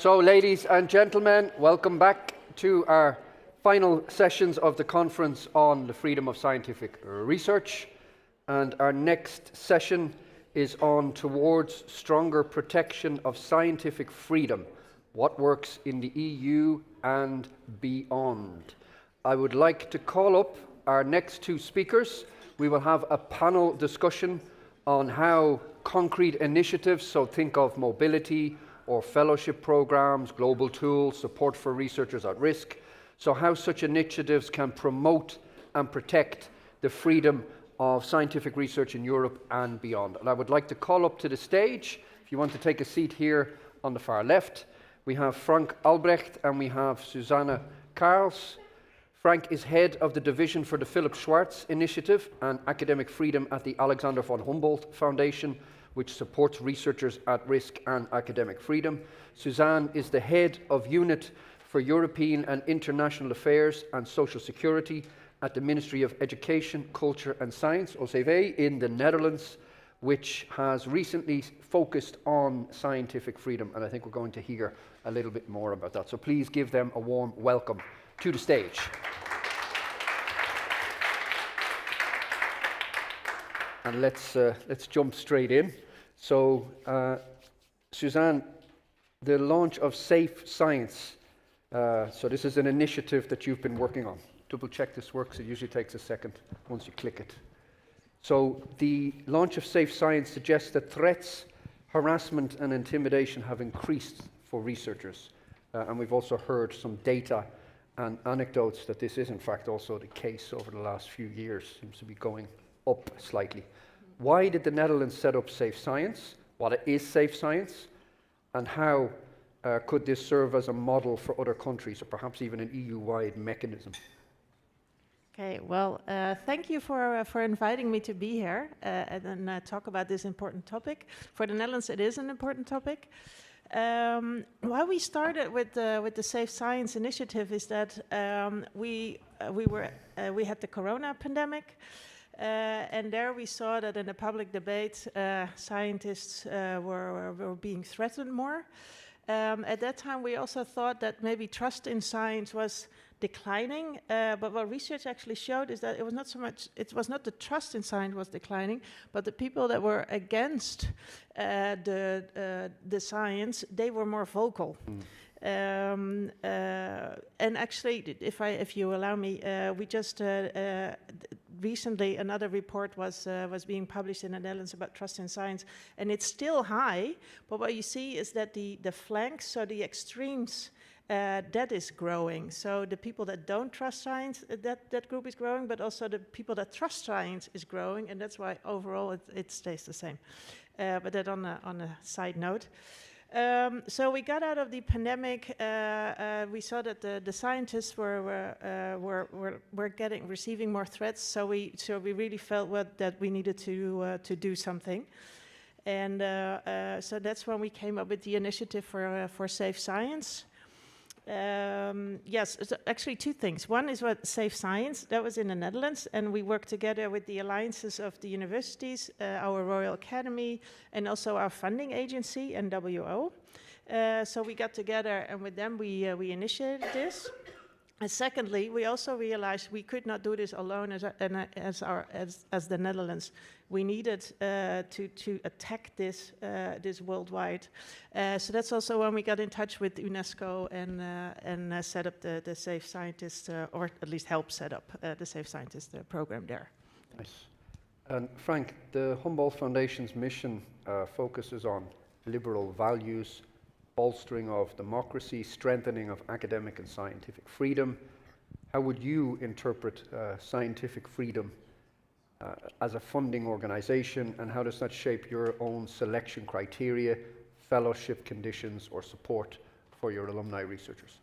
So, ladies and gentlemen, welcome back to our final sessions of the conference on the freedom of scientific research. And our next session is on towards stronger protection of scientific freedom, what works in the EU and beyond. I would like to call up our next two speakers. We will have a panel discussion on how concrete initiatives, so think of mobility or fellowship programs, global tools, support for researchers at risk, so how such initiatives can promote and protect the freedom of scientific research in Europe and beyond. And I would like to call up to the stage, if you want to take a seat here on the far left, we have Frank Albrecht and we have Susanne Karls. Frank is head of the division for the Philip Schwartz Initiative and Academic Freedom at the Alexander von Humboldt Foundation, which supports researchers at risk and academic freedom. Susanne is the head of Unit for European and International Affairs and Social Security at the Ministry of Education, Culture and Science, OCW, in the Netherlands, which has recently focused on scientific freedom, and I think we're going to hear a little bit more about that. So please give them a warm welcome to the stage. And let's jump straight in. So, Susanne, the launch of Safe Science. So this is an initiative that you've been working on. Double check this works. It usually takes a second once you click it. So the launch of Safe Science suggests that threats, harassment and intimidation have increased for researchers. And we've also heard some data and anecdotes that this is in fact also the case over the last few years. Seems to be going up slightly. Why did the Netherlands set up Safe Science? What is Safe Science? And how could this serve as a model for other countries, or perhaps even an EU-wide mechanism? Okay, well, thank you for inviting me to be here and talk about this important topic. For the Netherlands, it is an important topic. Why we started with the Safe Science initiative is that we had the Corona pandemic, and there we saw that in the public debate, scientists were being threatened more. At that time, we also thought that maybe trust in science was declining, but what research actually showed is that it was not the trust in science was declining, but the people that were against the science, they were more vocal. And actually, if you allow me, we just recently another report was being published in the Netherlands about trust in science, and it's still high. But what you see is that the flanks, so the extremes, that is growing. So the people that don't trust science, that group is growing, but also the people that trust science is growing, and that's why overall it stays the same. But that on a side note. So we got out of the pandemic. We saw that the scientists were receiving more threats. So we really felt that we needed to do something, and so that's when we came up with the initiative for Safe Science. Yes, so actually two things. One is what Safe Science, that was in the Netherlands, and we worked together with the alliances of the universities, our Royal Academy, and also our funding agency, NWO. So we got together, and with them we initiated this. And secondly, we also realized we could not do this alone as the Netherlands. We needed to attack this worldwide. So that's also when we got in touch with UNESCO and set up the Safe Scientist, or at least help set up the Safe Scientist program there. Nice. And Frank, the Humboldt Foundation's mission focuses on liberal values, bolstering of democracy, strengthening of academic and scientific freedom. How would you interpret scientific freedom as a funding organization, and how does that shape your own selection criteria, fellowship conditions, or support for your alumni researchers?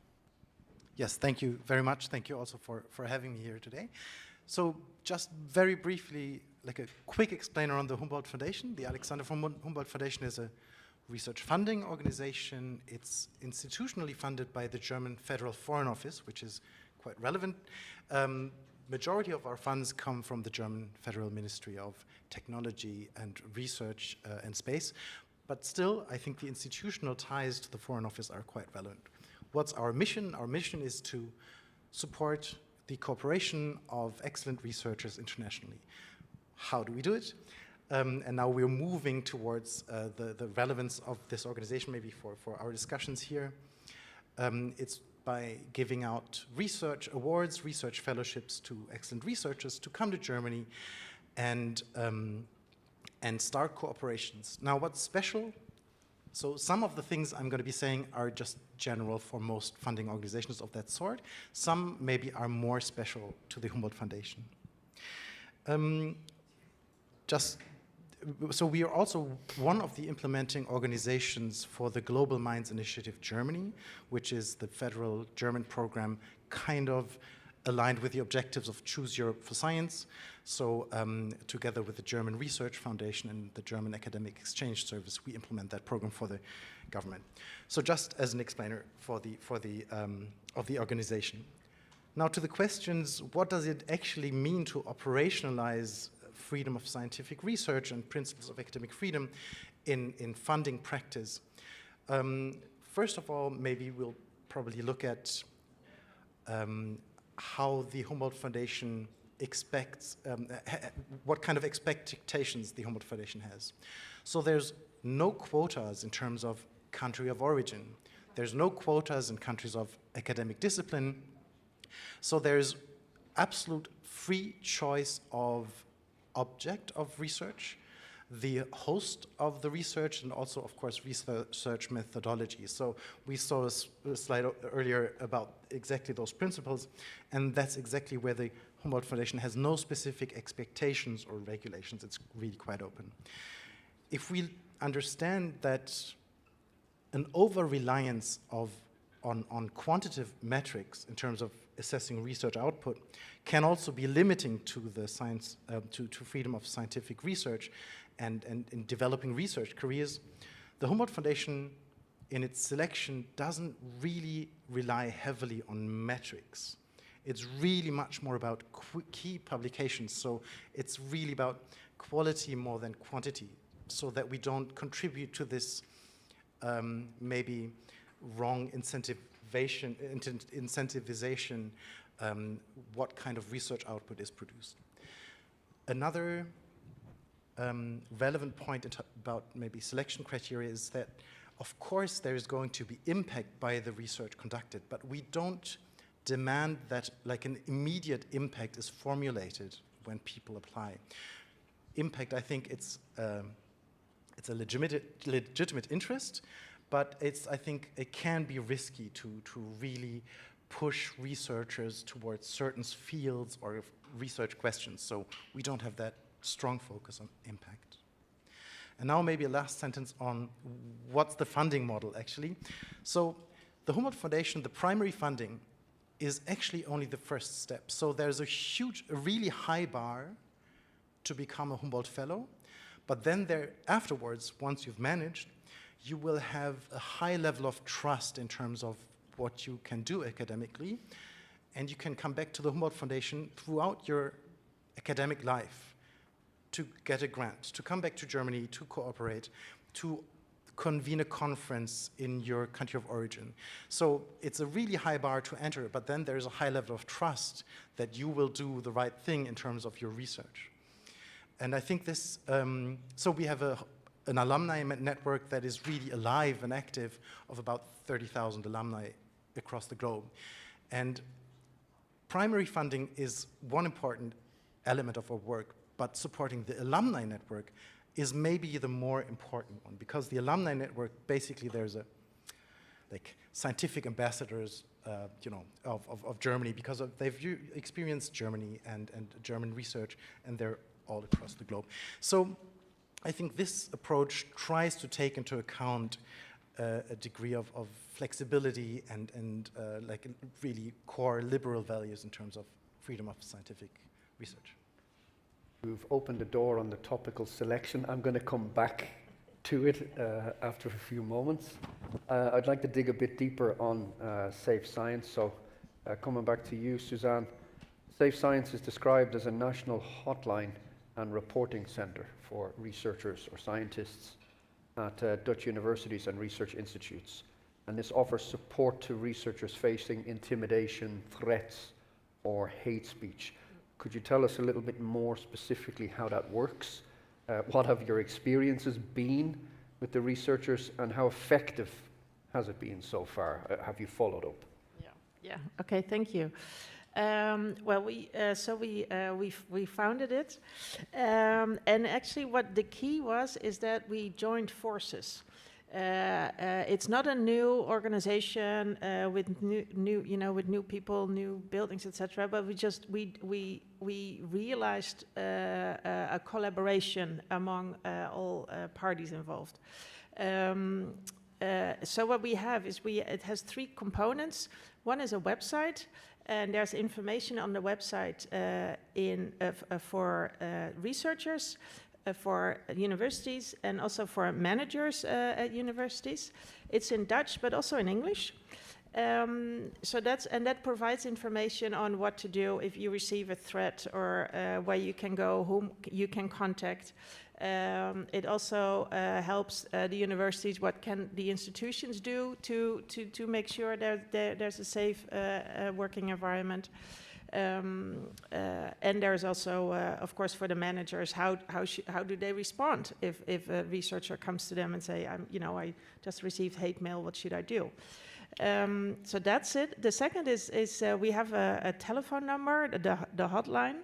Yes, thank you very much. Thank you also for having me here today. So just very briefly, like a quick explainer on the Humboldt Foundation. The Alexander von Humboldt Foundation is a research funding organization. It's institutionally funded by the German Federal Foreign Office, which is quite relevant. Majority of our funds come from the German Federal Ministry of Technology and Research and Space. But still, I think the institutional ties to the Foreign Office are quite relevant. What's our mission? Our mission is to support the cooperation of excellent researchers internationally. How do we do it? And now we're moving towards the relevance of this organization, maybe for our discussions here. It's by giving out research awards, research fellowships to excellent researchers to come to Germany and start cooperations. Now, what's special? So some of the things I'm going to be saying are just general for most funding organizations of that sort. Some maybe are more special to the Humboldt Foundation. So we are also one of the implementing organizations for the Global Minds Initiative Germany, which is the federal German program kind of aligned with the objectives of Choose Europe for Science. So together with the German Research Foundation and the German Academic Exchange Service, we implement that program for the government. So just as an explainer of the organization. Now to the questions, what does it actually mean to operationalize freedom of scientific research and principles of academic freedom in funding practice? First of all, maybe we'll probably look at how the Humboldt Foundation expects, what kind of expectations the Humboldt Foundation has. So there's no quotas in terms of country of origin. There's no quotas in countries of academic discipline. So there's absolute free choice of object of research, the host of the research, and also, of course, research methodology. So we saw a slide earlier about exactly those principles, and that's exactly where the Humboldt Foundation has no specific expectations or regulations. It's really quite open. If we understand that an over-reliance on quantitative metrics in terms of assessing research output can also be limiting to the science, to freedom of scientific research and in developing research careers, the Humboldt Foundation in its selection doesn't really rely heavily on metrics. It's really much more about key publications. So it's really about quality more than quantity, so that we don't contribute to this maybe wrong incentivization, what kind of research output is produced. Another relevant point about maybe selection criteria is that, of course, there is going to be impact by the research conducted, but we don't demand that like an immediate impact is formulated when people apply. Impact, I think it's a legitimate interest, but I think it can be risky to really push researchers towards certain fields or research questions. So we don't have that strong focus on impact. And now maybe a last sentence on what's the funding model actually. So the Humboldt Foundation, the primary funding is actually only the first step. So there's a really high bar to become a Humboldt Fellow, but then afterwards, once you've managed, you will have a high level of trust in terms of what you can do academically, and you can come back to the Humboldt Foundation throughout your academic life to get a grant, to come back to Germany, to cooperate, to convene a conference in your country of origin. So it's a really high bar to enter, but then there's a high level of trust that you will do the right thing in terms of your research. And I think this, so we have an alumni network that is really alive and active of about 30,000 alumni across the globe. And primary funding is one important element of our work, but supporting the alumni network is maybe the more important one, because the alumni network, basically there's scientific ambassadors of Germany, because they've experienced Germany and German research, and they're all across the globe. So I think this approach tries to take into account a degree of flexibility and like really core liberal values in terms of freedom of scientific research. We've opened the door on the topical selection. I'm going to come back to it after a few moments. I'd like to dig a bit deeper on Safe Science. So coming back to you, Suzanne, Safe Science is described as a national hotline and reporting center for researchers or scientists at Dutch universities and research institutes. And this offers support to researchers facing intimidation, threats, or hate speech. Could you tell us a little bit more specifically how that works? What have your experiences been with the researchers, and how effective has it been so far? Have you followed up? Yeah. Okay. Thank you. Well, we founded it, and actually, what the key was is that we joined forces. It's not a new organization with new people, new buildings, etc. But we realized a collaboration among all parties involved. So what we have is it has 3 components. One is a website, and there's information on the website for researchers, for universities, and also for managers at universities. It's in Dutch, but also in English. That provides information on what to do if you receive a threat, or where you can go, whom you can contact. It also helps the universities. What can the institutions do to make sure there's a safe working environment? And there's also, of course, for the managers, how do they respond if a researcher comes to them and say, I just received hate mail. What should I do? So that's it. The second is we have a telephone number, the hotline,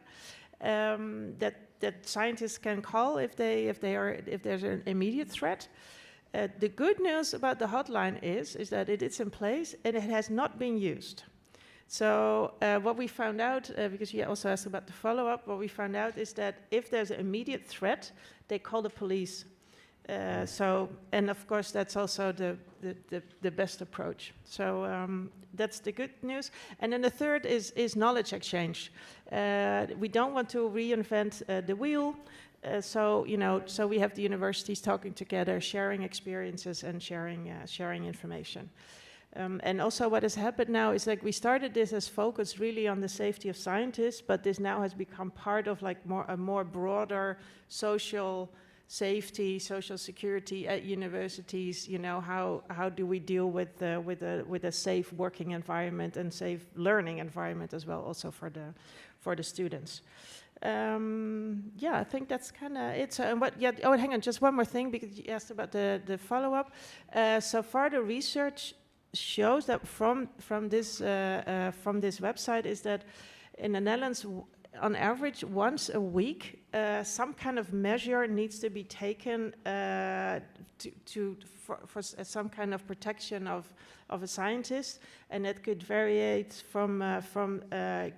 that scientists can call if there's an immediate threat. The good news about the hotline is that it is in place and it has not been used. So what we found out, because you also asked about the follow-up, what we found out is that if there's an immediate threat, they call the police. And of course that's also the best approach. So that's the good news. And then the third is knowledge exchange. We don't want to reinvent the wheel. So we have the universities talking together, sharing experiences and sharing information. And also what has happened now is we started this as focused really on the safety of scientists, but this now has become part of a more broader social safety, social security at universities. How do we deal with a safe working environment and safe learning environment as well, also for the students. I think that's kind of it. Hang on, just one more thing, because you asked about the follow-up. So far, the research shows that from this website is that in the Netherlands, on average, once a week, some kind of measure needs to be taken for some kind of protection of a scientist, and that could vary from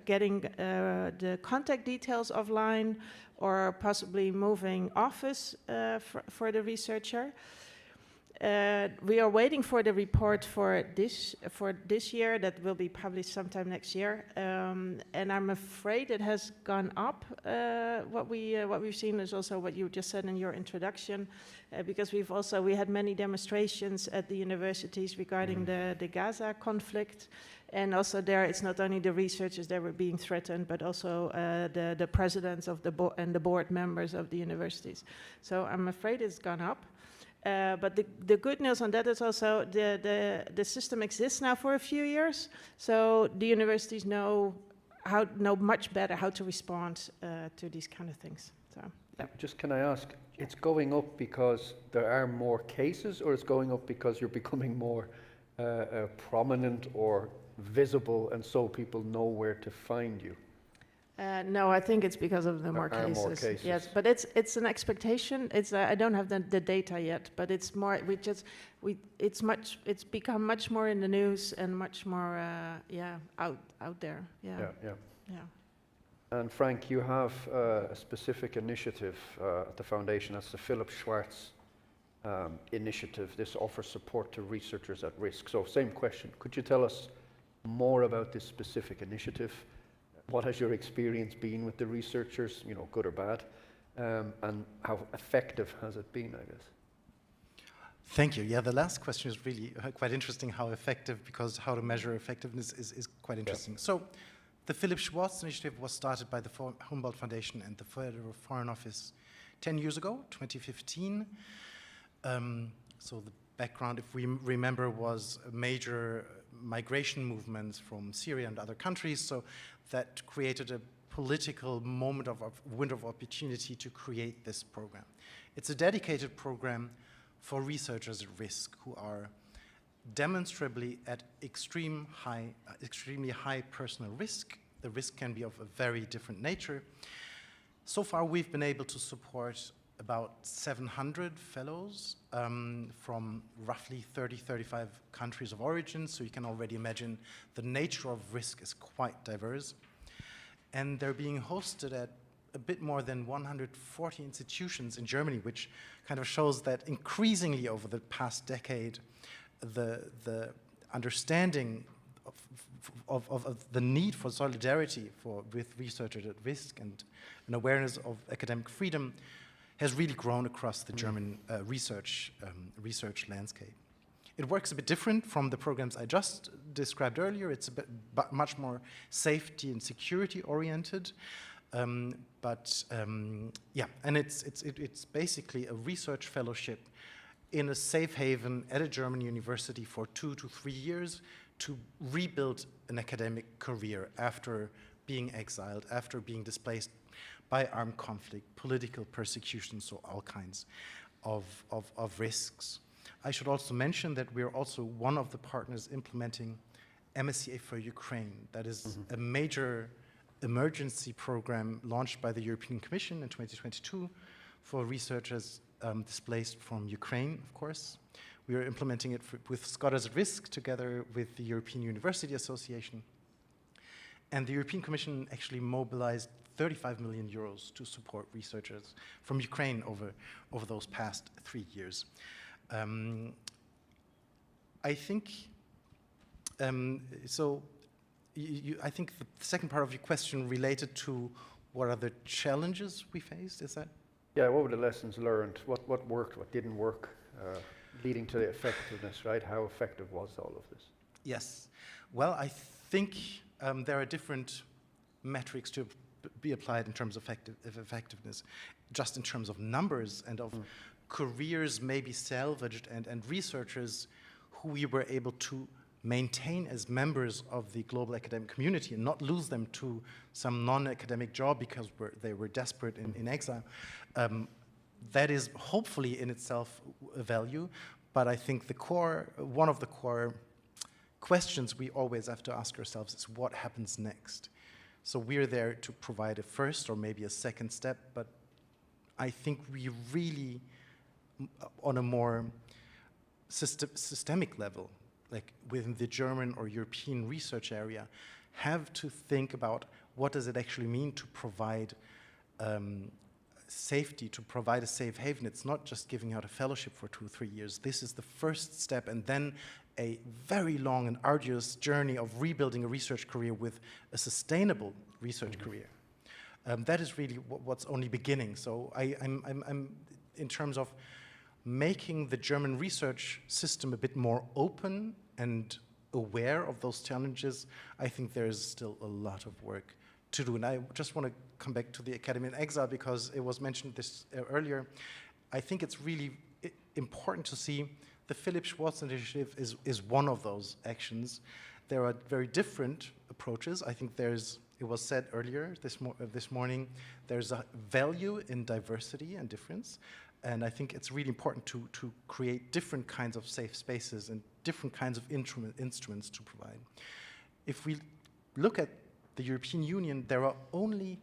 getting the contact details offline, or possibly moving office for the researcher. We are waiting for the report for this year that will be published sometime next year, and I'm afraid it has gone up. What we've seen is also what you just said in your introduction, because we had many demonstrations at the universities regarding the Gaza conflict, and also there it's not only the researchers that were being threatened, but also the presidents of the board members of the universities. So I'm afraid it's gone up. But the good news on that is also the system exists now for a few years, so the universities know much better how to respond to these kind of things. So, yeah. Just can I ask, it's going up because there are more cases, or it's going up because you're becoming more prominent or visible, and so people know where to find you? No, I think it's because of the more cases. More cases. Yes, but it's an expectation. I don't have the data yet, but it's more. It's become much more in the news and much more out there. Yeah. And Frank, you have a specific initiative at the foundation. That's the Philip Schwartz initiative. This offers support to researchers at risk. So same question. Could you tell us more about this specific initiative? What has your experience been with the researchers, good or bad, and how effective has it been, I guess? Thank you. Yeah, the last question is really quite interesting, how effective, because how to measure effectiveness is quite interesting. Yeah. So the Philip Schwartz initiative was started by the Humboldt Foundation and the Federal Foreign Office 10 years ago, 2015. So the background, if we remember, was major migration movements from Syria and other countries. So that created a political moment of window of opportunity to create this program. It's a dedicated program for researchers at risk who are demonstrably at extremely high personal risk. The risk can be of a very different nature. So far, we've been able to support about 700 fellows from roughly 35 countries of origin, so you can already imagine the nature of risk is quite diverse. And they're being hosted at a bit more than 140 institutions in Germany, which kind of shows that increasingly over the past decade, the understanding of the need for solidarity with researchers at risk and an awareness of academic freedom has really grown across the German research landscape. It works a bit different from the programs I just described earlier. It's a bit much more safety and security oriented. Yeah, and it's basically a research fellowship in a safe haven at a German university for 2 to 3 years to rebuild an academic career after being exiled, after being displaced by armed conflict, political persecution, so all kinds of risks. I should also mention that we're also one of the partners implementing MSCA for Ukraine. That is a major emergency program launched by the European Commission in 2022 for researchers displaced from Ukraine, of course. We are implementing it with Scholars at Risk together with the European University Association. And the European Commission actually mobilized 35 million euros to support researchers from Ukraine over those past 3 years. I think, I think the second part of your question related to what are the challenges we faced, is that? Yeah, what were the lessons learned? What worked, what didn't work, leading to the effectiveness, right? How effective was all of this? Yes. Well, I think there are different metrics to be applied in terms of effectiveness, just in terms of numbers and of careers maybe salvaged and researchers who we were able to maintain as members of the global academic community and not lose them to some non-academic job because they were desperate in exile. That is hopefully in itself a value, but I think one of the core questions we always have to ask ourselves is what happens next? So we're there to provide a first or maybe a second step, but I think we really, on a more systemic level, like within the German or European research area, have to think about what does it actually mean to provide safety, to provide a safe haven. It's not just giving out a fellowship for 2 or 3 years. This is the first step, and then a very long and arduous journey of rebuilding a research career with a sustainable research career. That is really what's only beginning. So I'm in terms of making the German research system a bit more open and aware of those challenges, I think there is still a lot of work to do. And I just want to come back to the Academy in Exile because it was mentioned this earlier. I think it's really important to see the Philip Schwartz Initiative is one of those actions. There are very different approaches. I think it was said earlier this morning, there's a value in diversity and difference. And I think it's really important to create different kinds of safe spaces and different kinds of instruments to provide. If we look at the European Union, there are only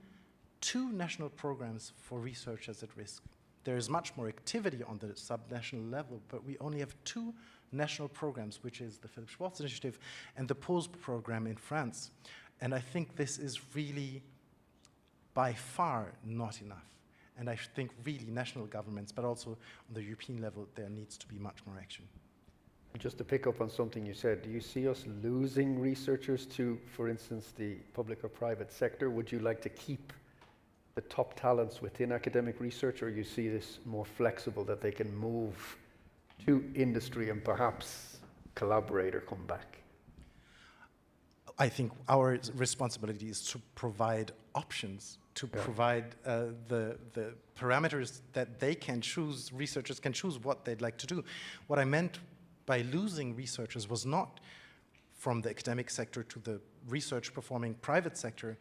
2 national programs for researchers at risk. There is much more activity on the subnational level, but we only have 2 national programs, which is the Philip Schwartz Initiative and the POSE program in France. And I think this is really by far not enough. And I think really national governments, but also on the European level, there needs to be much more action. Just to pick up on something you said, do you see us losing researchers to, for instance, the public or private sector? Would you like to keep the top talents within academic research, or you see this more flexible that they can move to industry and perhaps collaborate or come back? I think our responsibility is to provide options, to provide the parameters that they can choose, researchers can choose what they'd like to do. What I meant by losing researchers was not from the academic sector to the research performing private sector,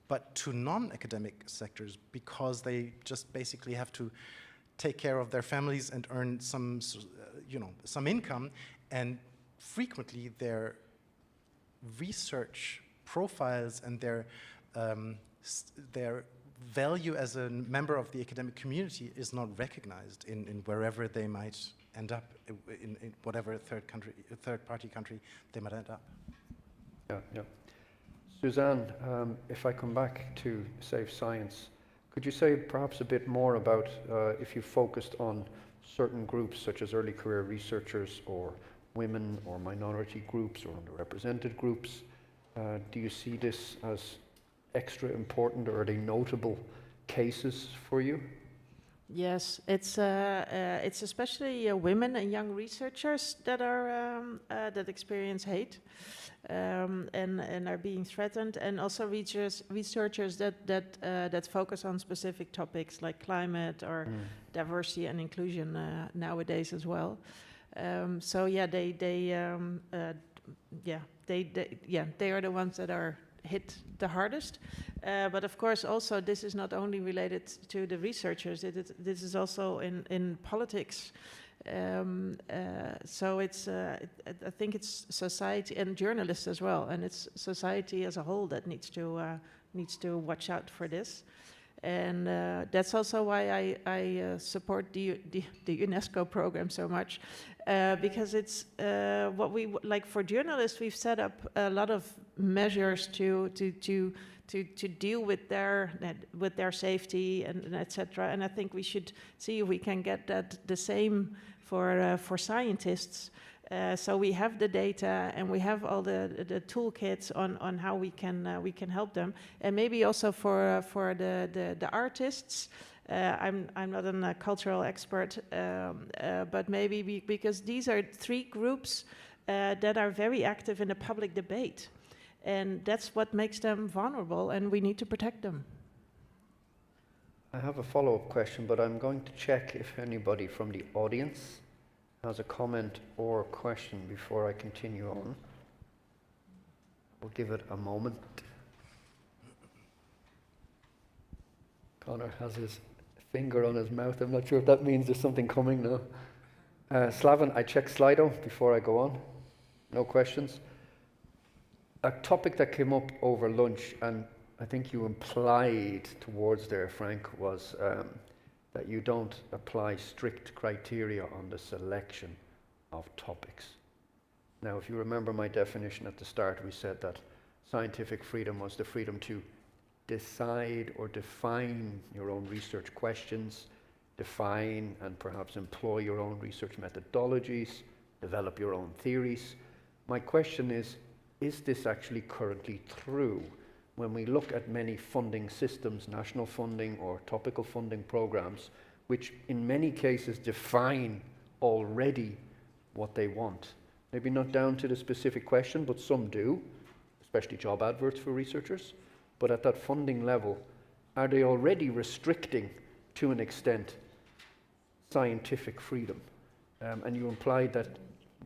but to non-academic sectors, because they just basically have to take care of their families and earn some, some income, and frequently their research profiles and their value as a member of the academic community is not recognized in wherever they might end up, in whatever third-party country they might end up. Yeah. Suzanne, if I come back to Safe Science, could you say perhaps a bit more about if you focused on certain groups such as early career researchers or women or minority groups or underrepresented groups? Do you see this as extra important, or are they notable cases for you? Yes, it's especially women and young researchers that are that experience hate and are being threatened, and also researchers that focus on specific topics like climate or diversity and inclusion nowadays as well. So yeah, they are the ones that are hit the hardest. But of course, also this is not only related to the researchers. This is also in politics. So it's I think it's society and journalists as well, and it's society as a whole that needs to watch out for this. And that's also why I support the UNESCO program so much, because it's what we like for journalists. We've set up a lot of measures to deal with their safety and etc. And I think we should see if we can get that the same for scientists. So we have the data and we have all the toolkits on how we can help them, and maybe also for the artists. I'm not a cultural expert, but maybe because these are three groups that are very active in the public debate, and that's what makes them vulnerable, and we need to protect them. I have a follow-up question, but I'm going to check if anybody from the audience has a comment or question before I continue on. We'll give it a moment. Connor has his finger on his mouth. I'm not sure if that means there's something coming now. Slaven, I checked Slido before I go on. No questions. A topic that came up over lunch, and I think you implied towards there, Frank, was that you don't apply strict criteria on the selection of topics. Now, if you remember my definition at the start, we said that scientific freedom was the freedom to decide or define your own research questions, define and perhaps employ your own research methodologies, develop your own theories. My question is this actually currently true? When we look at many funding systems, national funding or topical funding programs, which in many cases define already what they want. Maybe not down to the specific question, but some do, especially job adverts for researchers. But at that funding level, are they already restricting, to an extent, scientific freedom? And you implied that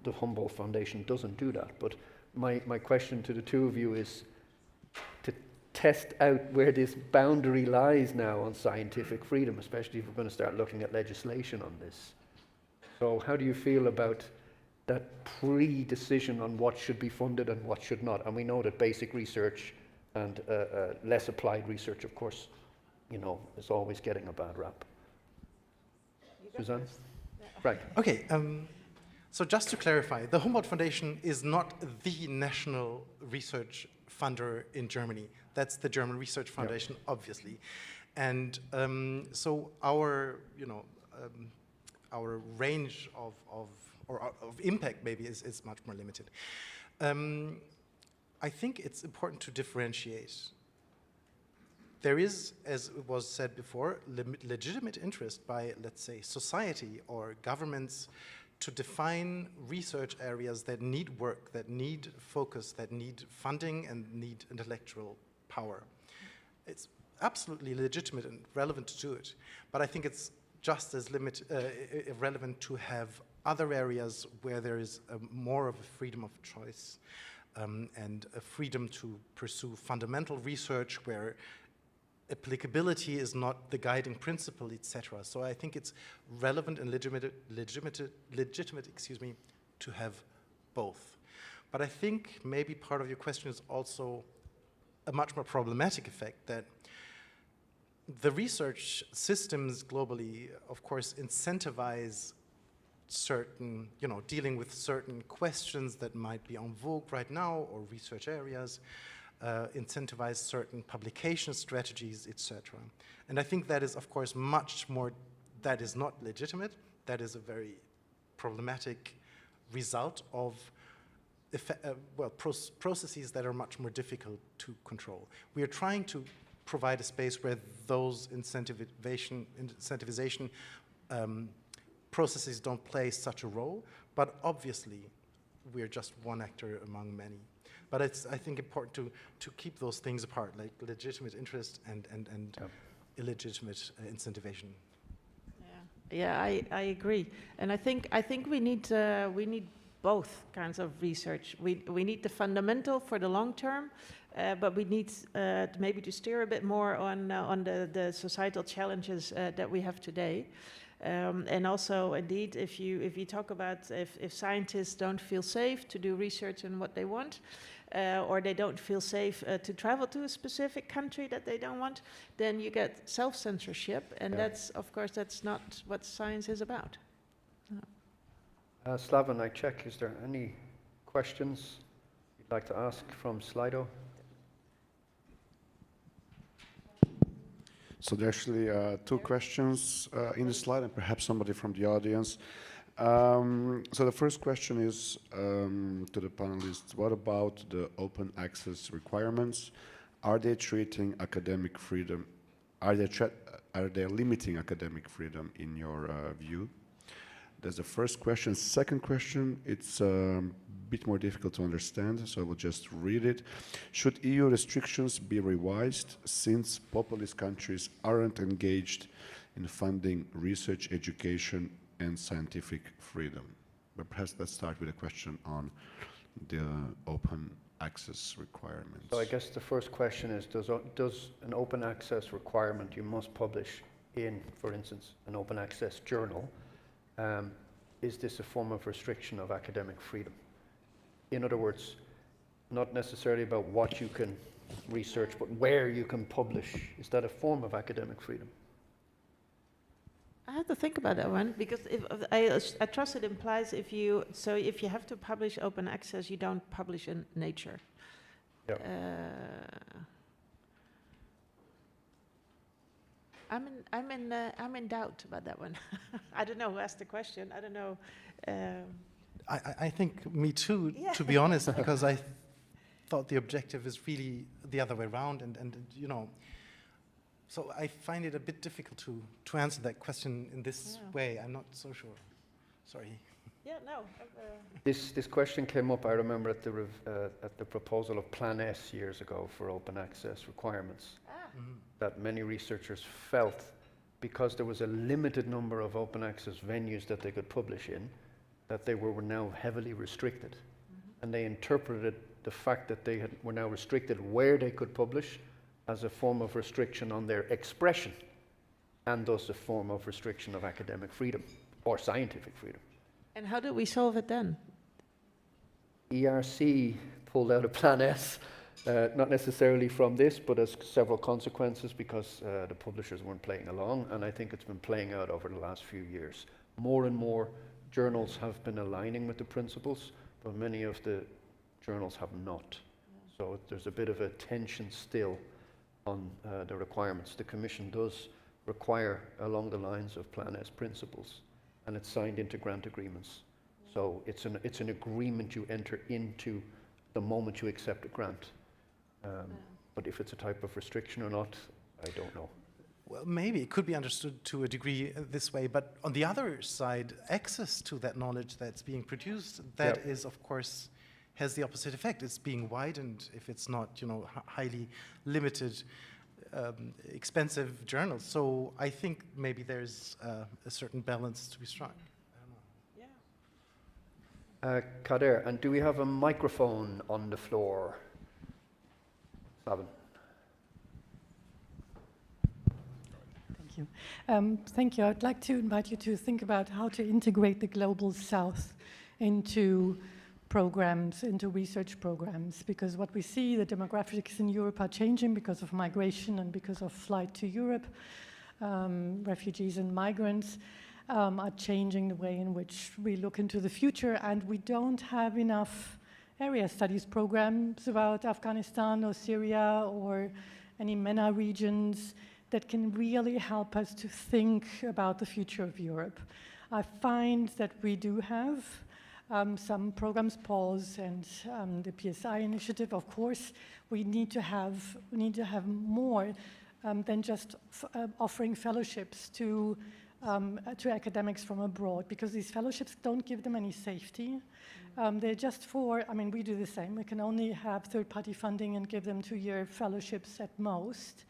the Humboldt Foundation doesn't do that. But my question to the two of you is, to test out where this boundary lies now on scientific freedom, especially if we're going to start looking at legislation on this. So how do you feel about that pre-decision on what should be funded and what should not? And we know that basic research and less applied research, of course, is always getting a bad rap. Suzanne? Right. Okay. So just to clarify, the Humboldt Foundation is not the national research funder in Germany. That's the German Research Foundation, obviously. And so our range of impact maybe is much more limited. I think it's important to differentiate. There is, as was said before, legitimate interest by, let's say, society or governments to define research areas that need work, that need focus, that need funding and need intellectual power. It's absolutely legitimate and relevant to do it, but I think it's just as relevant to have other areas where there is more of a freedom of choice and a freedom to pursue fundamental research where applicability is not the guiding principle, etc. So I think it's relevant and legitimate, excuse me, to have both. But I think maybe part of your question is also a much more problematic effect, that the research systems globally, of course, incentivize certain, dealing with certain questions that might be en vogue right now, or research areas, incentivize certain publication strategies, etc. And I think that is, of course, much more, that is not legitimate. That is a very problematic result of processes that are much more difficult to control. We are trying to provide a space where those incentivization processes don't play such a role, but obviously we're just one actor among many. But it's, I think, important to keep those things apart, like legitimate interest and illegitimate incentivization. Yeah, I agree, and I think we need both kinds of research. We need the fundamental for the long term, but we need maybe to steer a bit more on the societal challenges that we have today. And also, indeed, if you talk about if scientists don't feel safe to do research on what they want, or they don't feel safe to travel to a specific country that they don't want, then you get self-censorship, and that's not what science is about. Slaven, I check, is there any questions you'd like to ask from Slido? So there are actually two questions in the slide, and perhaps somebody from the audience. So the first question is to the panelists: what about the open access requirements? Are they treating academic freedom? Are they limiting academic freedom in your view? That's the first question. Second question, it's a bit more difficult to understand, so I will just read it. Should EU restrictions be revised since populist countries aren't engaged in funding research, education, and scientific freedom? But perhaps let's start with a question on the open access requirements. So I guess the first question is, does an open access requirement you must publish in, for instance, an open access journal, is this a form of restriction of academic freedom? In other words, not necessarily about what you can research, but where you can publish. Is that a form of academic freedom? I have to think about that one, because I trust it implies if you have to publish open access, you don't publish in Nature. Yeah. I'm in doubt about that one. I don't know who asked the question. I don't know. I think me too, Yeah. to be honest, because I thought the objective is really the other way around, and so I find it a bit difficult to answer that question in this way. I'm not so sure. Sorry. Yeah, no. This question came up, I remember, at the proposal of Plan S years ago for open access requirements. That many researchers felt, because there was a limited number of open access venues that they could publish in, that they were now heavily restricted. And they interpreted the fact that they were now restricted where they could publish as a form of restriction on their expression, and thus a form of restriction of academic freedom or scientific freedom. And how did we solve it then? ERC pulled out a Plan S, not necessarily from this, but as several consequences, because the publishers weren't playing along, and I think it's been playing out over the last few years. More and more journals have been aligning with the principles, but many of the journals have not. So there's a bit of a tension still on the requirements. The Commission does require along the lines of Plan S principles, and it's signed into grant agreements. So it's an agreement you enter into the moment you accept a grant. But if it's a type of restriction or not, I don't know. Well, maybe it could be understood to a degree this way, but on the other side, access to that knowledge that's being produced, that Yep. is, of course, has the opposite effect. It's being widened if it's not, highly limited, expensive journals. So I think maybe there's a certain balance to be struck. Kader, and do we have a microphone on the floor? Savin. Thank you. Thank you. I'd like to invite you to think about how to integrate the Global South into programs, into research programs, because what we see, the demographics in Europe are changing because of migration and because of flight to Europe. Refugees and migrants are changing the way in which we look into the future, and we don't have enough area studies programs about Afghanistan or Syria or any MENA regions that can really help us to think about the future of Europe. I find that we do have some programs, PAUSE and the PSI initiative. Of course, we need to have more than just offering fellowships to academics from abroad, because these fellowships don't give them any safety. They're just for, we do the same. We can only have third-party funding and give them 2-year fellowships at most,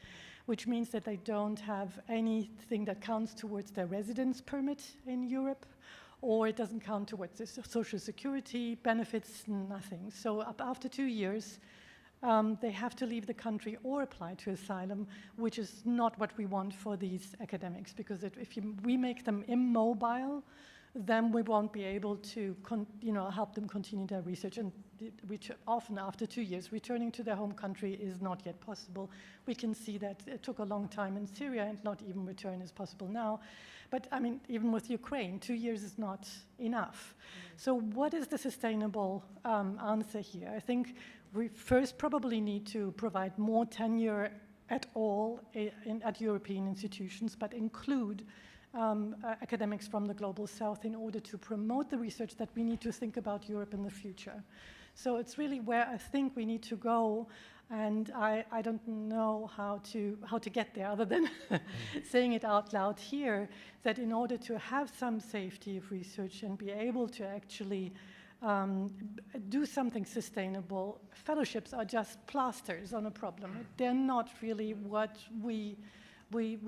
which means that they don't have anything that counts towards their residence permit in Europe, or it doesn't count towards the social security benefits, nothing. So after 2 years, they have to leave the country or apply to asylum, which is not what we want for these academics, because we make them immobile, then we won't be able to help them continue their research. And often after 2 years, returning to their home country is not yet possible. We can see that it took a long time in Syria, and not even return is possible now. But even with Ukraine, 2 years is not enough. So what is the sustainable answer here? I think we first probably need to provide more tenure at all at European institutions, but include academics from the Global South in order to promote the research that we need to think about Europe in the future. So it's really where I think we need to go, and I don't know how to get there other than saying it out loud here, that in order to have some safety of research and be able to actually do something sustainable, fellowships are just plasters on a problem. They're not really what we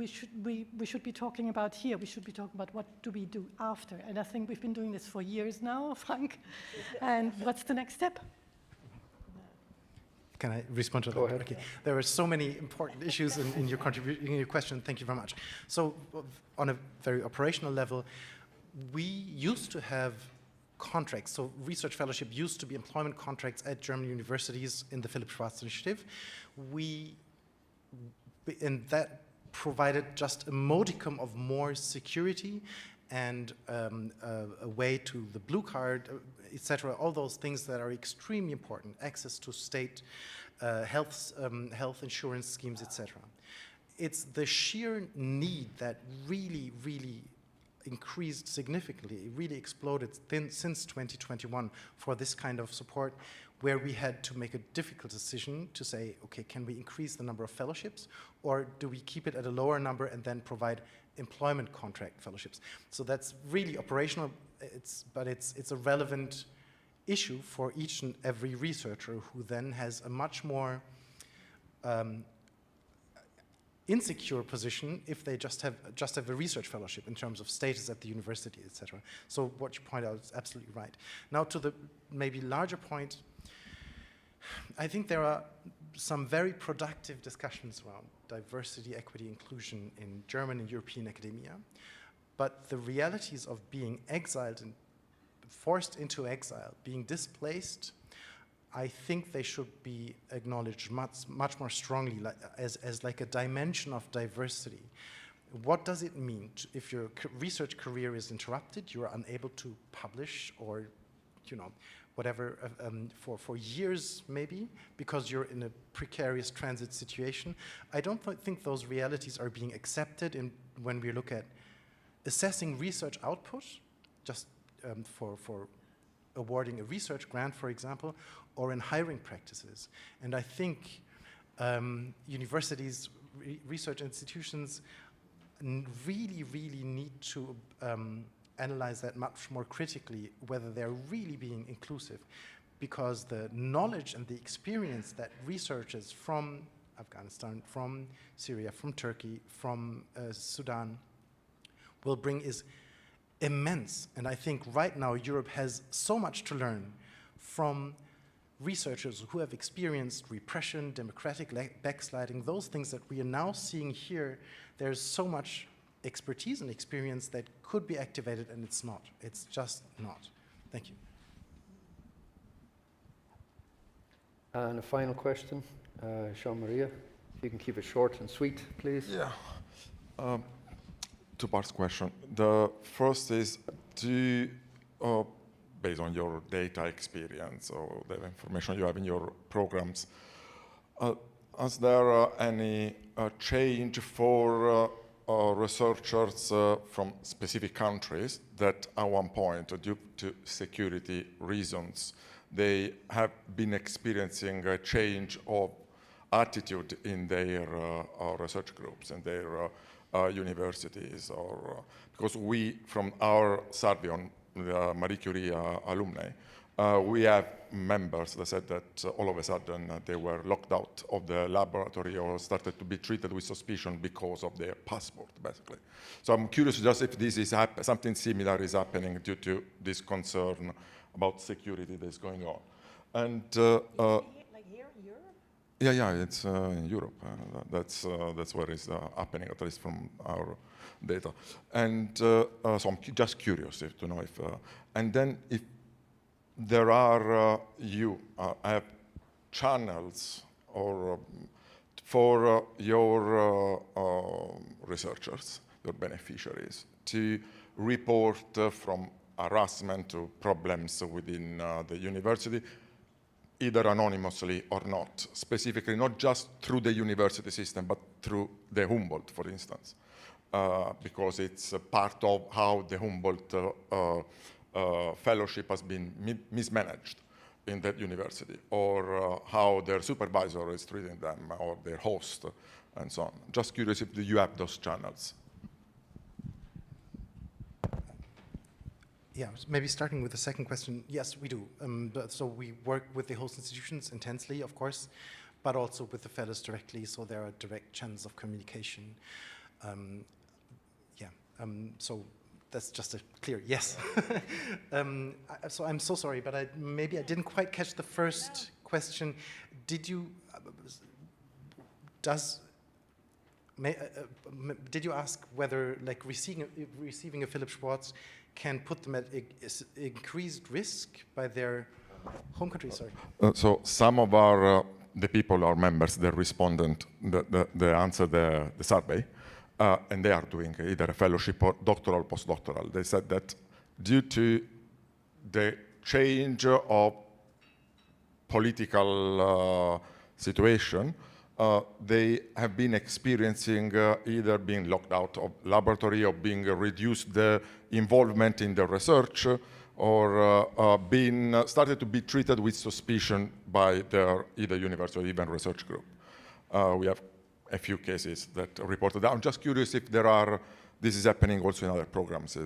should be talking about here. We should be talking about what do we do after. And I think we've been doing this for years now, Frank. And what's the next step? Can I respond to that? Go ahead. Okay. There are so many important issues in your in your question. Thank you very much. So, on a very operational level, we used to have contracts. So, research fellowship used to be employment contracts at German universities in the Philipp Schwarz initiative. In that provided just a modicum of more security and a way to the blue card, etc. All those things that are extremely important, access to state health insurance schemes, etc. It's the sheer need that really, really increased significantly, it really exploded since 2021 for this kind of support, where we had to make a difficult decision to say, okay, can we increase the number of fellowships, or do we keep it at a lower number and then provide employment contract fellowships? So that's really operational, but it's a relevant issue for each and every researcher, who then has a much more insecure position if they just have a research fellowship in terms of status at the university, etc. So what you point out is absolutely right. Now to the maybe larger point, I think there are some very productive discussions around diversity, equity, inclusion in German and European academia, but the realities of being exiled and forced into exile, being displaced, I think they should be acknowledged much more strongly as like a dimension of diversity. What does it mean if your research career is interrupted, you are unable to publish, or whatever, for years maybe, because you're in a precarious transit situation? I don't think those realities are being accepted when we look at assessing research output, just for awarding a research grant, for example, or in hiring practices. And I think universities research institutions really need to analyze that much more critically, whether they're really being inclusive, because the knowledge and the experience that researchers from Afghanistan, from Syria, from Turkey, from Sudan will bring is immense. And I think right now Europe has so much to learn from researchers who have experienced repression, democratic backsliding, those things that we are now seeing here. There's so much expertise and experience that could be activated, and it's not. It's just not. Thank you. And a final question, Jean-Maria, if you can keep it short and sweet, please. Yeah. Two-part question. The first is, based on your data experience or the information you have in your programs, is there any change for researchers from specific countries that at one point, due to security reasons, they have been experiencing a change of attitude in their research groups and their universities? Or because we, from our survey on the Marie Curie alumni, we have members that said that all of a sudden they were locked out of the laboratory or started to be treated with suspicion because of their passport, basically. So I'm curious just if this is something similar is happening due to this concern about security that's going on. And like here in Europe? yeah, it's in Europe. That's where it's happening, at least from our data. And so I'm just curious to know if, and then if there are have channels or for your researchers, your beneficiaries, to report from harassment to problems within the university, either anonymously or not, specifically not just through the university system, but through the Humboldt, for instance, because it's a part of how the Humboldt fellowship has been mismanaged in that university, or how their supervisor is treating them, or their host, and so on. Just curious if you have those channels. Yeah, maybe starting with the second question, yes, we do. So we work with the host institutions intensely, of course, but also with the fellows directly, so there are direct channels of communication. So that's just a clear yes. So I'm so sorry, but maybe I didn't quite catch the first question. Did you, did you ask whether like receiving a Philip Schwartz can put them at increased risk by their home country? Sorry. So some of our the people, our members, the respondent, they answer the survey, and they are doing either a fellowship or doctoral or postdoctoral. They said that due to the change of political situation, they have been experiencing either being locked out of laboratory or being reduced the involvement in the research, or being started to be treated with suspicion by their either university or even research group. We have a few cases that are reported. I'm just curious if this is happening also in other programs.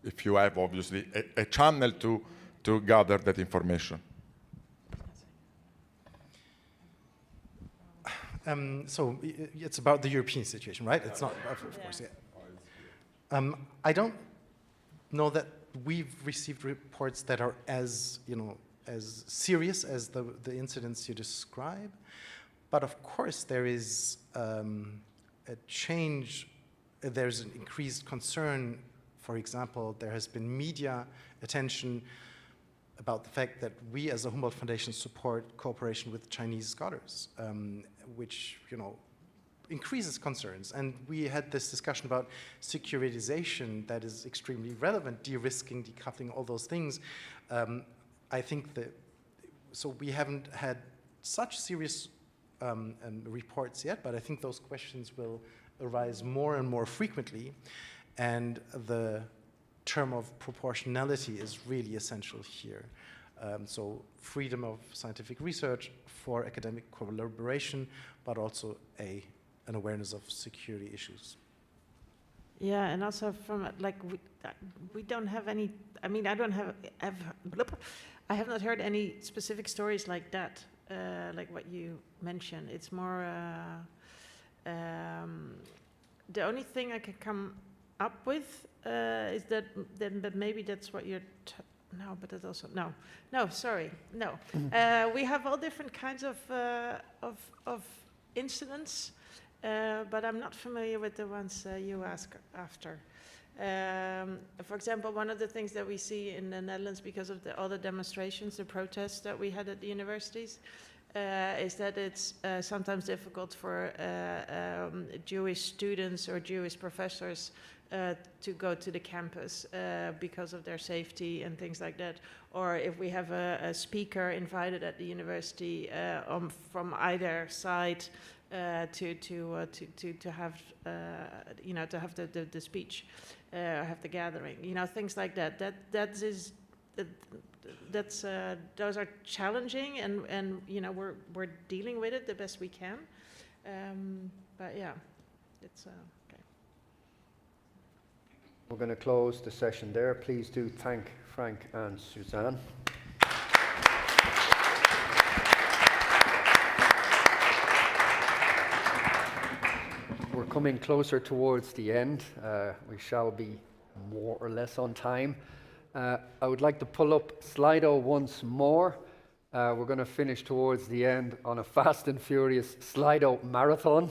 If you have obviously a channel to gather that information. So it's about the European situation, right? It's not, of course, yeah. I don't know that we've received reports that are as serious as the incidents you describe, but of course there is a change. There's an increased concern. For example, there has been media attention about the fact that we as a Humboldt Foundation support cooperation with Chinese scholars, which increases concerns. And we had this discussion about securitization that is extremely relevant, de-risking, decoupling, all those things. I think so we haven't had such serious reports yet, but I think those questions will arise more and more frequently. And the term of proportionality is really essential here. So freedom of scientific research for academic collaboration, but also an awareness of security issues. Yeah, and also from like we don't have any. I mean, I don't have. I have not heard any specific stories like that, like what you mentioned. It's more. The only thing I can come up with is that then, but maybe that's what you're. No, but that's also no. Sorry, no. We have all different kinds of incidents. But I'm not familiar with the ones you ask after. For example, one of the things that we see in the Netherlands because of all the demonstrations, the protests that we had at the universities, is that it's sometimes difficult for Jewish students or Jewish professors to go to the campus because of their safety and things like that. Or if we have a speaker invited at the university from either side, to have to have the speech, have the gathering, things like that. Those are challenging, and we're dealing with it the best we can. But yeah, it's okay. We're going to close the session there. Please do thank Frank and Suzanne. We're coming closer towards the end. We shall be more or less on time. I would like to pull up Slido once more. We're going to finish towards the end on a fast and furious Slido marathon.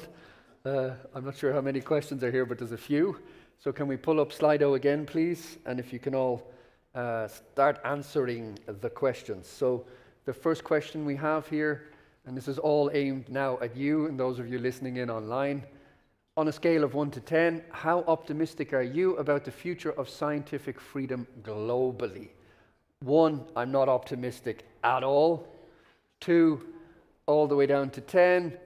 I'm not sure how many questions are here, but there's a few. So can we pull up Slido again, please? And if you can all start answering the questions. So the first question we have here, and this is all aimed now at you and those of you listening in online. On a scale of 1 to 10, how optimistic are you about the future of scientific freedom globally? 1, I'm not optimistic at all. 2, all the way down to 10,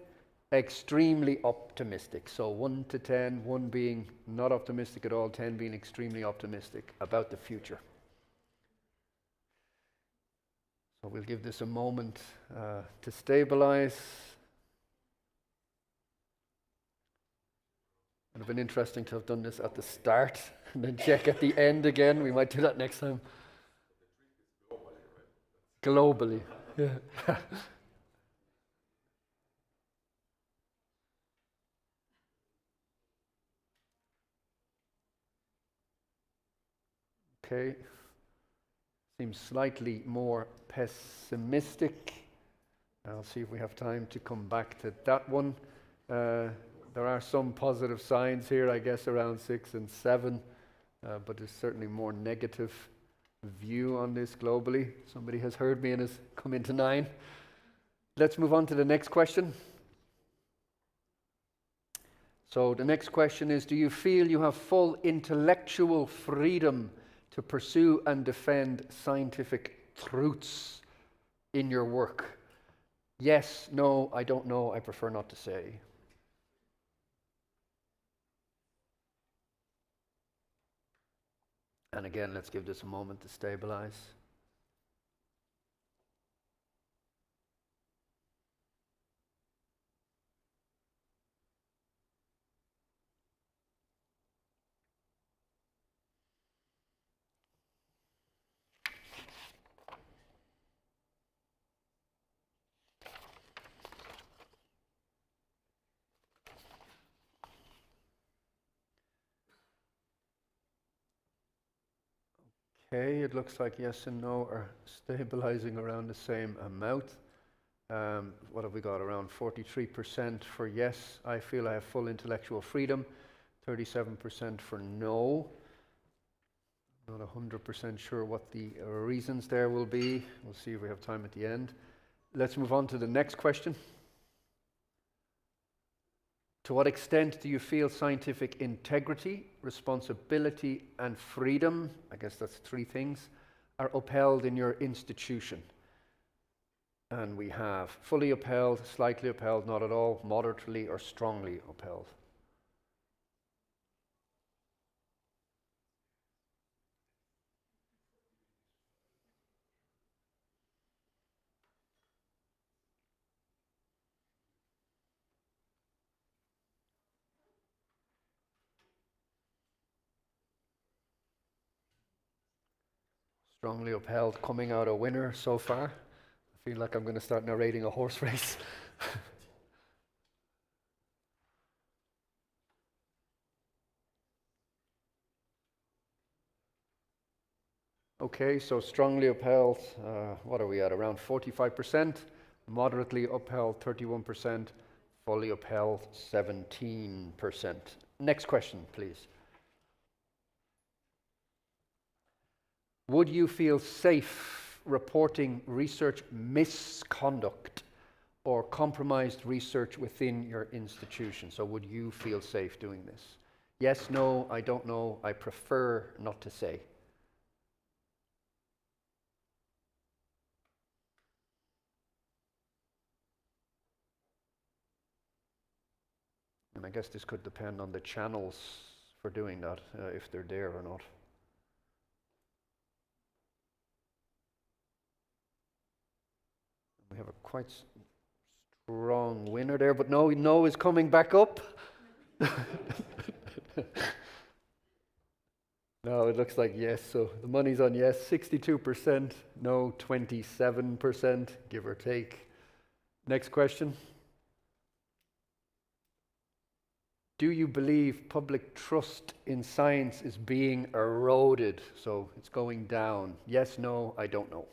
extremely optimistic. So 1 to 10, 1 being not optimistic at all, 10 being extremely optimistic about the future. So we'll give this a moment to stabilize. It would have been interesting to have done this at the start and then check at the end again. We might do that next time. Globally, yeah. Okay. Seems slightly more pessimistic. I'll see if we have time to come back to that one. There are some positive signs here, I guess, around 6 and 7, but there's certainly more negative view on this globally. Somebody has heard me and has come into 9. Let's move on to the next question. So the next question is, do you feel you have full intellectual freedom to pursue and defend scientific truths in your work? Yes, no, I don't know, I prefer not to say. And again, let's give this a moment to stabilize. Okay, it looks like yes and no are stabilizing around the same amount. What have we got? Around 43% for yes, I feel I have full intellectual freedom. 37% for no. Not 100% sure what the reasons there will be. We'll see if we have time at the end. Let's move on to the next question. To what extent do you feel scientific integrity, responsibility, and freedom, I guess that's 3 things, are upheld in your institution? And we have fully upheld, slightly upheld, not at all, moderately or strongly upheld. Strongly upheld, coming out a winner so far. I feel like I'm going to start narrating a horse race. Okay, so strongly upheld, what are we at? Around 45%. Moderately upheld, 31%. Fully upheld, 17%. Next question, please. Would you feel safe reporting research misconduct or compromised research within your institution? So would you feel safe doing this? Yes, no, I don't know, I prefer not to say. And I guess this could depend on the channels for doing that, if they're there or not. We have a quite strong winner there, but no is coming back up. No, it looks like yes, so the money's on yes, 62%, no, 27%, give or take. Next question. Do you believe public trust in science is being eroded? So it's going down. Yes, no, I don't know.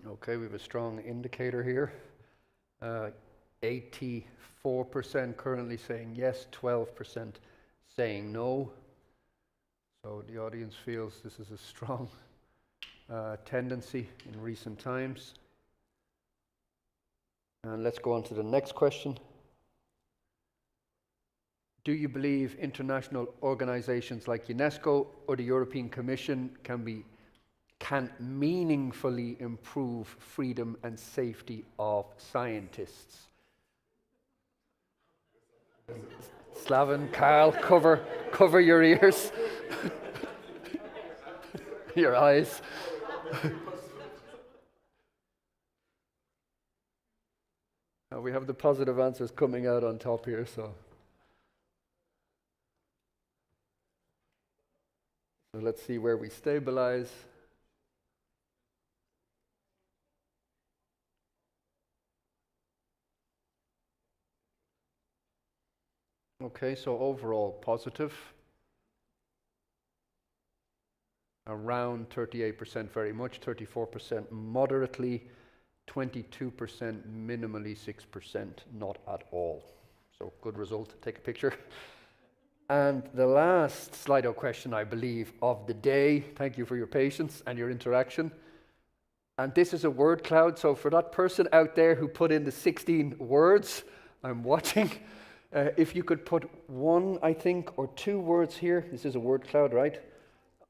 Okay, we have a strong indicator here. 84% currently saying yes, 12% saying no. So the audience feels this is a strong tendency in recent times. And let's go on to the next question. Do you believe international organizations like UNESCO or the European Commission can meaningfully improve freedom and safety of scientists? Slaven, Carl, cover your ears, your eyes. We have the positive answers coming out on top here, so let's see where we stabilize. Okay, so overall positive. Around 38% very much, 34% moderately, 22% minimally, 6% not at all. So good result, take a picture. And the last Slido question, I believe, of the day, thank you for your patience and your interaction. And this is a word cloud, so for that person out there who put in the 16 words, I'm watching. If you could put one, I think, or two words here, this is a word cloud, right?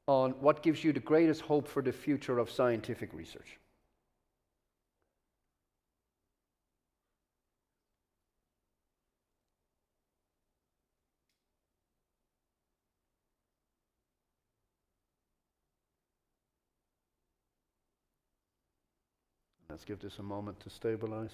On what gives you the greatest hope for the future of scientific research. Let's give this a moment to stabilize.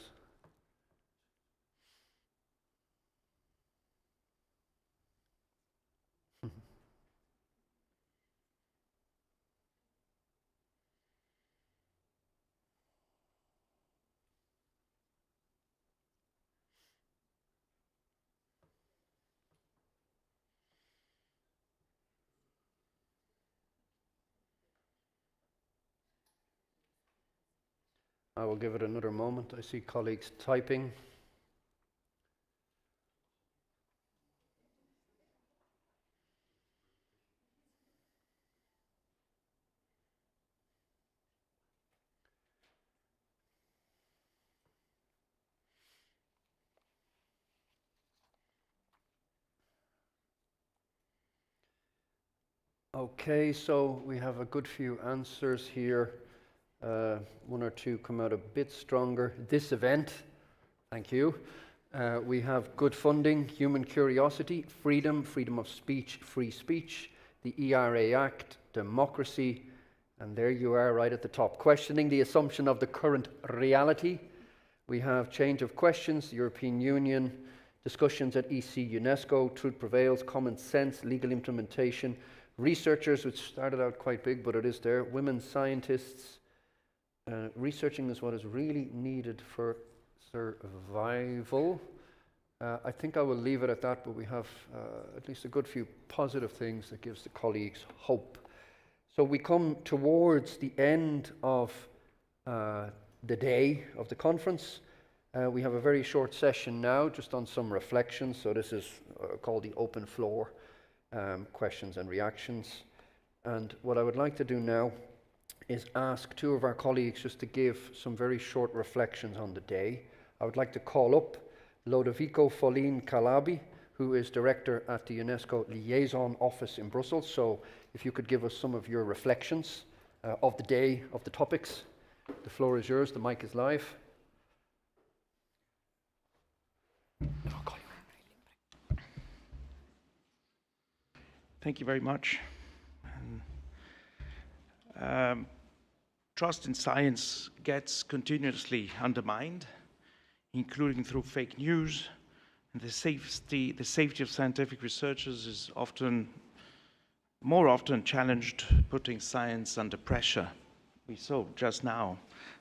I will give it another moment. I see colleagues typing. Okay, so we have a good few answers here. One or two come out a bit stronger. This event, thank you. We have good funding, human curiosity, freedom of speech, free speech, the ERA Act, democracy, and there you are right at the top. Questioning the assumption of the current reality. We have change of questions, the European Union, discussions at EC, UNESCO, truth prevails, common sense, legal implementation, researchers, which started out quite big, but it is there, women scientists, researching is what is really needed for survival. I think I will leave it at that, but we have at least a good few positive things that gives the colleagues hope. So we come towards the end of the day of the conference. We have a very short session now, just on some reflections. So this is called the open floor, questions and reactions. And what I would like to do now is ask two of our colleagues just to give some very short reflections on the day. I would like to call up Lodovico Follin Calabi, who is director at the UNESCO Liaison Office in Brussels. So if you could give us some of your reflections of the day, of the topics. The floor is yours, the mic is live. Thank you very much. Trust in science gets continuously undermined, including through fake news, and the safety of scientific researchers is more often challenged, putting science under pressure. We saw just now,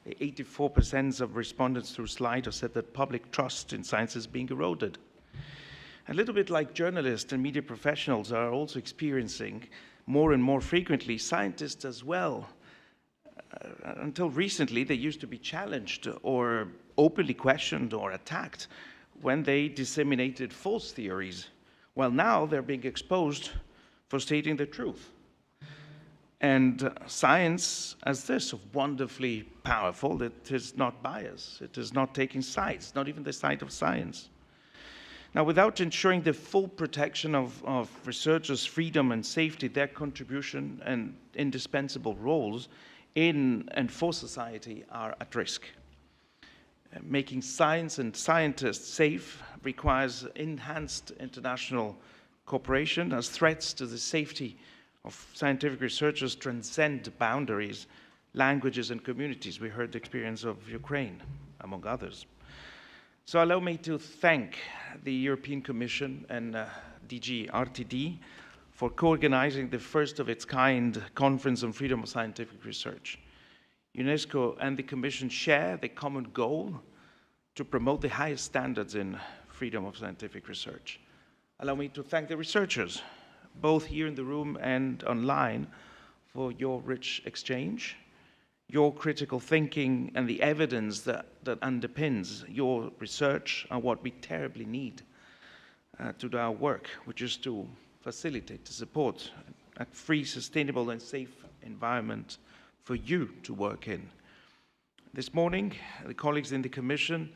84% of respondents through Slido said that public trust in science is being eroded. A little bit like journalists and media professionals are also experiencing more and more frequently, scientists as well. Until recently, they used to be challenged or openly questioned or attacked when they disseminated false theories. Well, now they're being exposed for stating the truth. And science, as this, wonderfully powerful, it is not biased. It is not taking sides, not even the side of science. Now, without ensuring the full protection of researchers' freedom and safety, their contribution and indispensable roles in and for society are at risk. Making science and scientists safe requires enhanced international cooperation, as threats to the safety of scientific researchers transcend boundaries, languages, and communities. We heard the experience of Ukraine, among others. So allow me to thank the European Commission and DG RTD for co-organizing the first of its kind Conference on Freedom of Scientific Research. UNESCO and the Commission share the common goal to promote the highest standards in freedom of scientific research. Allow me to thank the researchers, both here in the room and online, for your rich exchange. Your critical thinking and the evidence that underpins your research are what we terribly need to do our work, which is to facilitate, to support a free, sustainable, and safe environment for you to work in. This morning, the colleagues in the Commission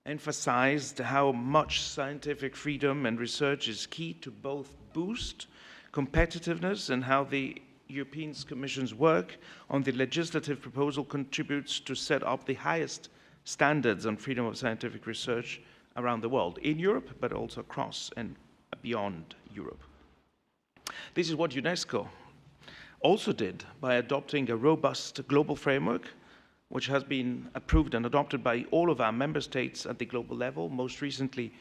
emphasized how much scientific freedom and research is key to both boost competitiveness and how the European Commission's work on the legislative proposal contributes to set up the highest standards on freedom of scientific research around the world, in Europe, but also across and beyond Europe. This is what UNESCO also did by adopting a robust global framework, which has been approved and adopted by all of our member states at the global level, most recently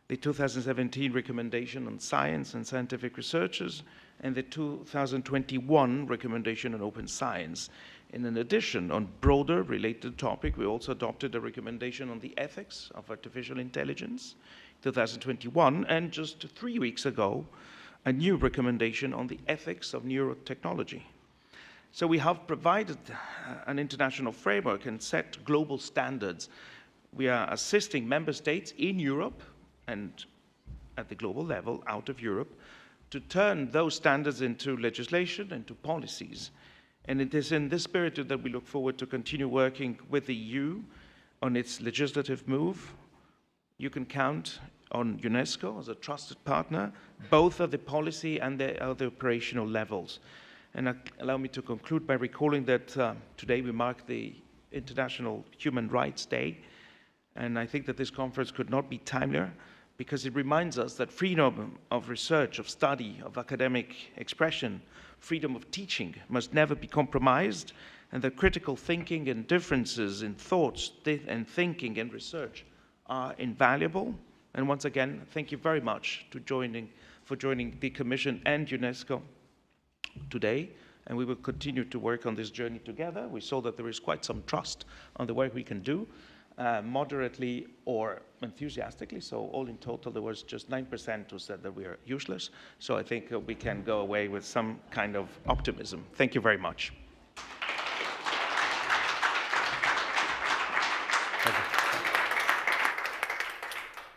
the 2017 recommendation on science and scientific researchers, and the 2021 recommendation on open science. And in addition, on broader related topic, we also adopted a recommendation on the ethics of artificial intelligence, 2021, and just 3 weeks ago, a new recommendation on the ethics of neurotechnology. So we have provided an international framework and set global standards. We are assisting member states in Europe and at the global level out of Europe to turn those standards into legislation, into policies. And it is in this spirit that we look forward to continue working with the EU on its legislative move. You can count on UNESCO as a trusted partner, both at the policy and the operational levels. And allow me to conclude by recalling that today we mark the International Human Rights Day, and I think that this conference could not be timelier because it reminds us that freedom of research, of study, of academic expression, freedom of teaching must never be compromised, and that critical thinking and differences in thoughts and thinking and research are invaluable. And once again, thank you very much for joining the Commission and UNESCO today. And we will continue to work on this journey together. We saw that there is quite some trust on the work we can do, moderately or enthusiastically. So all in total, there was just 9% who said that we are useless. So I think we can go away with some kind of optimism. Thank you very much.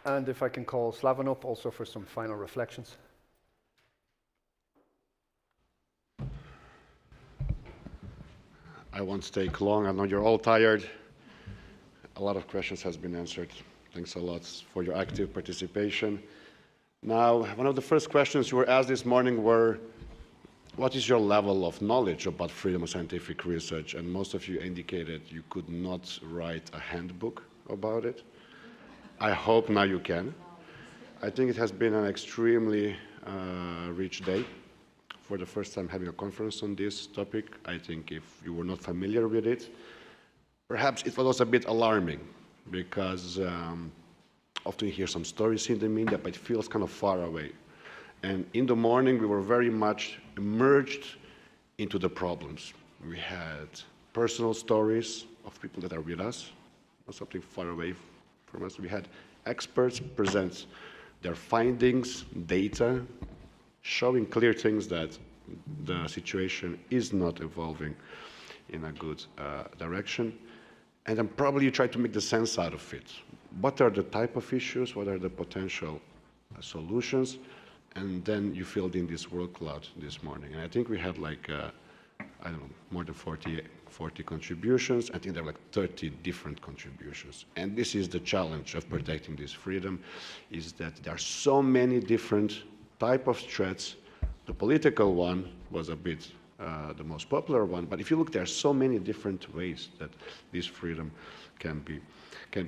And if I can call Slaven up also for some final reflections. I won't take long. I know you're all tired. A lot of questions has been answered. Thanks a lot for your active participation. Now, one of the first questions you were asked this morning were, what is your level of knowledge about freedom of scientific research? And most of you indicated you could not write a handbook about it. I hope now you can. I think it has been an extremely rich day. For the first time having a conference on this topic. I think if you were not familiar with it, perhaps it was also a bit alarming, because often you hear some stories in the media, but it feels kind of far away. And in the morning, we were very much immersed into the problems. We had personal stories of people that are with us, or something far away from us. We had experts present their findings, data, showing clear things that the situation is not evolving in a good direction. And then probably you try to make the sense out of it. What are the type of issues? What are the potential solutions? And then you filled in this word cloud this morning. And I think we had like, I don't know, more than 40 contributions. I think there were like 30 different contributions. And this is the challenge of protecting this freedom, is that there are so many different type of threats. The political one was a bit the most popular one, but if you look, there are so many different ways that this freedom can be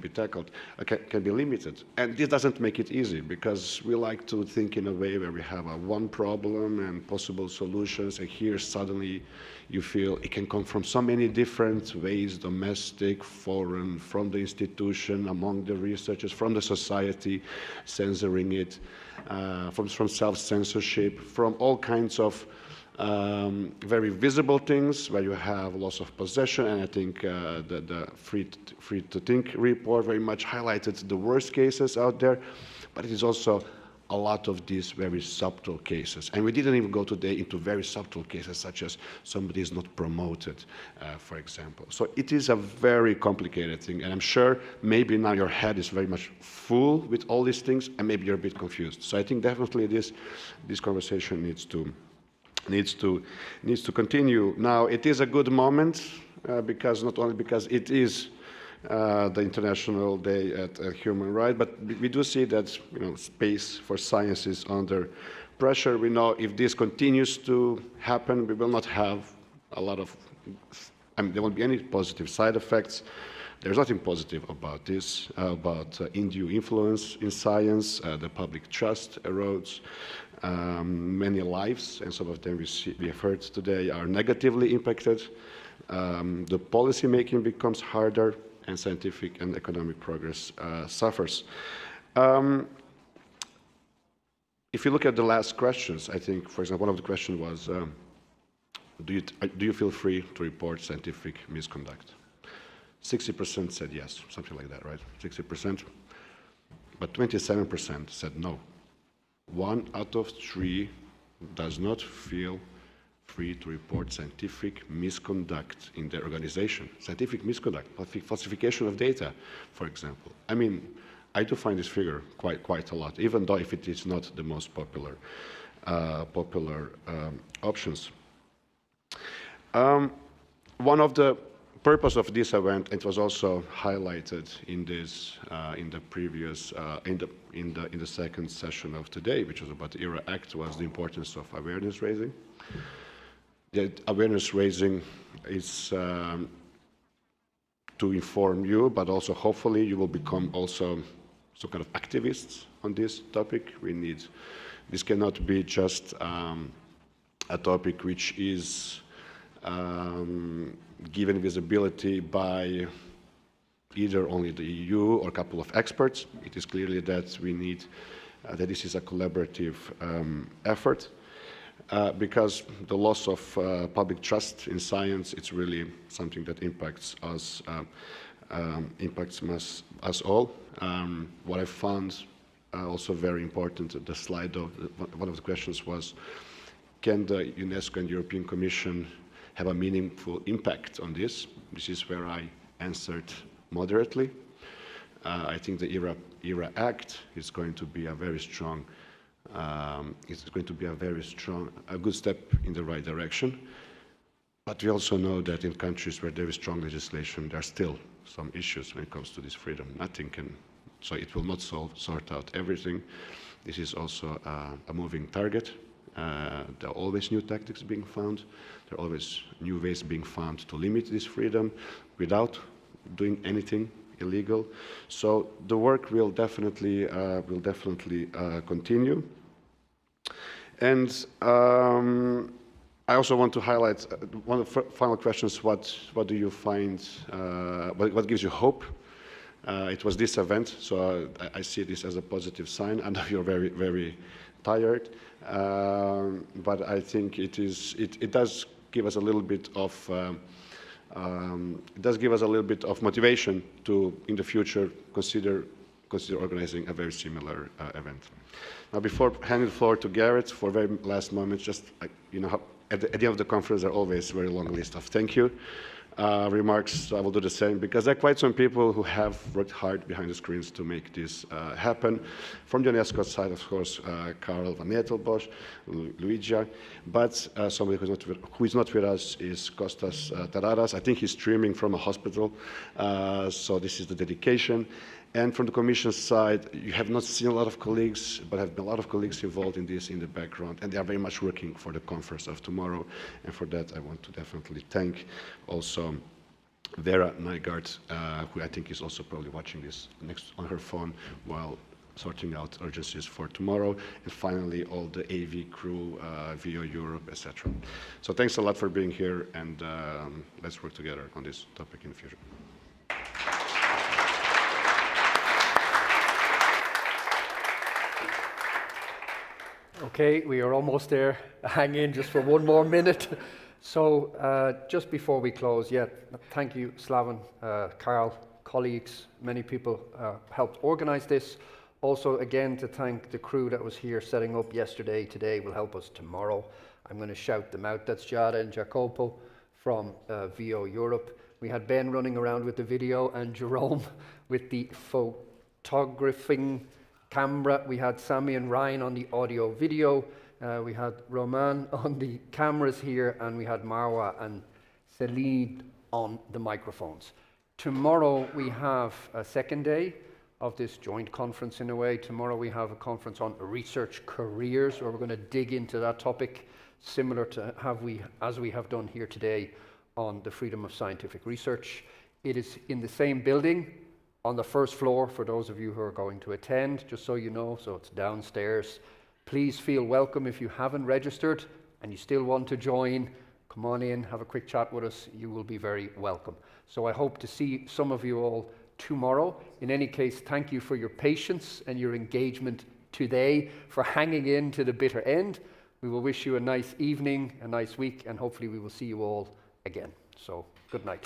tackled, can be limited. And this doesn't make it easy, because we like to think in a way where we have one problem and possible solutions, and here suddenly you feel it can come from so many different ways, domestic, foreign, from the institution, among the researchers, from the society, censoring it, from self-censorship, from all kinds of very visible things where you have loss of possession. And I think the Free to Think report very much highlighted the worst cases out there, but it is also a lot of these very subtle cases. And we didn't even go today into very subtle cases, such as somebody is not promoted, for example. So it is a very complicated thing, and I'm sure maybe now your head is very much full with all these things, and maybe you're a bit confused. So I think definitely this conversation needs to continue. Now, it is a good moment, because not only because it is the International Day at Human Rights, but we do see that space for science is under pressure. We know if this continues to happen, we will not have a lot of, there won't be any positive side effects. There's nothing positive about this, about undue influence in science. The public trust erodes. Many lives, and some of them we have heard today, are negatively impacted. The policy making becomes harder, and scientific and economic progress suffers. If you look at the last questions, I think, for example, one of the questions was, do you feel free to report scientific misconduct? 60% said yes, something like that, right? 60%. But 27% said no. 1 out of 3 does not feel free to report scientific misconduct in their organization. Scientific misconduct, falsification of data, for example. I mean, I do find this figure quite a lot, even though if it is not the most popular options. One of the purpose of this event, it was also highlighted in this, in the previous, in the second session of today, which was about the ERA Act, was the importance of awareness raising. The awareness raising is to inform you, but also hopefully you will become also some kind of activists on this topic. This cannot be just a topic which is given visibility by either only the EU or a couple of experts. It is clearly that we need, that this is a collaborative effort, because the loss of public trust in science, it's really something that impacts us, us all. What I found also very important, the slide of, one of the questions was, can the UNESCO and European Commission have a meaningful impact on this? This is where I answered moderately. I think the ERA Act is going to be a very strong, a good step in the right direction. But we also know that in countries where there is strong legislation, there are still some issues when it comes to this freedom. Nothing can, so it will not sort out everything. This is also a moving target. There are always new tactics being found. There are always new ways being found to limit this freedom without doing anything illegal. So the work will definitely continue. And I also want to highlight one of the final questions. What do you find? What gives you hope? It was this event, so I see this as a positive sign. I know you're very, very tired, but I think it does give us a little bit of motivation to, in the future, consider organizing a very similar event. Now, before handing the floor to Garrett for very last moments, just at the end of the conference, there are always a very long list of thank you remarks. So I will do the same, because there are quite some people who have worked hard behind the screens to make this happen. From the UNESCO side, of course, Karl van Netelbosch, Luigi, but somebody who is not with us is Kostas Tararas. I think he's streaming from a hospital, so this is the dedication. And from the Commission side, you have not seen a lot of colleagues, but have been a lot of colleagues involved in this in the background, and they are very much working for the conference of tomorrow. And for that, I want to definitely thank also Vera Nygaard, who I think is also probably watching this next on her phone while sorting out urgencies for tomorrow. And finally, all the AV crew, VO Europe, etc. So thanks a lot for being here, and let's work together on this topic in the future. Okay, we are almost there. Hang in just for one more minute. So just before we close, thank you, Slaven, Karl, colleagues, many people helped organize this. Also, again, to thank the crew that was here setting up yesterday, today, will help us tomorrow. I'm going to shout them out. That's Giada and Jacopo from VO Europe. We had Ben running around with the video and Jerome with the photographing camera. We had Sammy and Ryan on the audio video. We had Roman on the cameras here, and we had Marwa and Celine on the microphones. Tomorrow we have a second day of this joint conference in a way. Tomorrow we have a conference on research careers, where we're going to dig into that topic, similar to as we have done here today on the freedom of scientific research. It is in the same building, on the first floor, for those of you who are going to attend, just so you know, so it's downstairs. Please feel welcome if you haven't registered and you still want to join. Come on in, have a quick chat with us. You will be very welcome. So I hope to see some of you all tomorrow. In any case, thank you for your patience and your engagement today, for hanging in to the bitter end. We will wish you a nice evening, a nice week, and hopefully we will see you all again. So, good night.